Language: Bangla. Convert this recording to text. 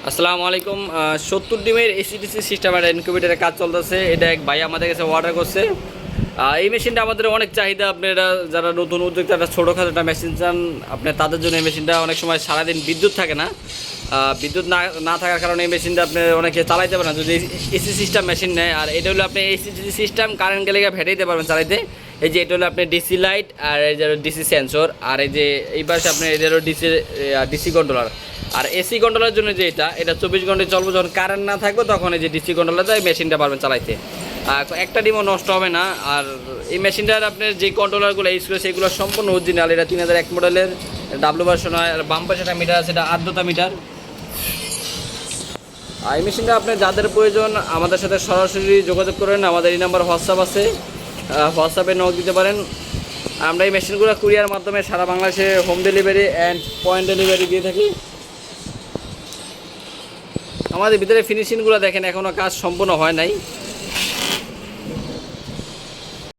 আসসালামু আলাইকুম। 70 ডিমের এসিডিসি সিস্টেম আর ইনকিউবেটরের কাজ চলতেছে। এটা এক ভাই আমাদের কাছে অর্ডার করছে। এই মেশিনটা আমাদের অনেক চাহিদা। আপনারা যারা নতুন উদ্যোক্তা একটা ছোটোখাটো একটা মেশিন চান, আপনার তাদের জন্য এই মেশিনটা অনেক সময় সারাদিন বিদ্যুৎ থাকে না। বিদ্যুৎ না না থাকার কারণে এই মেশিনটা আপনি অনেকে চালাইতে পারেন না যদি এসি সিস্টেম মেশিন নেয়। আর এটা হলো আপনি এসি সিস্টেম কারেন্ট গেলে ভেটাইতে পারবেন চালাইতে। এই যে এটা হলো আপনি ডিসি লাইট আর এই যে ডিসি সেন্সর, আর এই যে এই পাশে আপনি এদেরও ডিসি কন্ট্রোলার। আর এসি কন্ট্রোলের জন্য যে এটা 24 ঘন্টা চলবে, যখন কারেন্ট না থাকবে তখন এই যে ডিসি কন্ট্রোলার যায় মেশিনটা পারবেন চালাইতে। একটা ডিমও নষ্ট হবে না। আর এই মেশিনটার আপনার যে কন্ট্রোলারগুলো ইউজ করে সেগুলো সম্পূর্ণ অরিজিনাল। এটা 3001 মডেলের ডাব্লু ভার্সন হয়। আর বাম পাশে একটা মিটার আছে, এটা আর্দ্রতা মিটার। আর এই মেশিনটা আপনার যাদের প্রয়োজন আমাদের সাথে সরাসরি যোগাযোগ করেন। আমাদের এই নাম্বার হোয়াটসঅ্যাপ আছে, হোয়াটসঅ্যাপে নক দিতে পারেন। আমরা এই মেশিনগুলো কুরিয়ার মাধ্যমে সারা বাংলাদেশে home delivery and point delivery দিয়ে থাকি। আমাদের ভিতরে ফিনিশিংগুলো দেখেন, এখনও কাজ সম্পূর্ণ হয় নাই।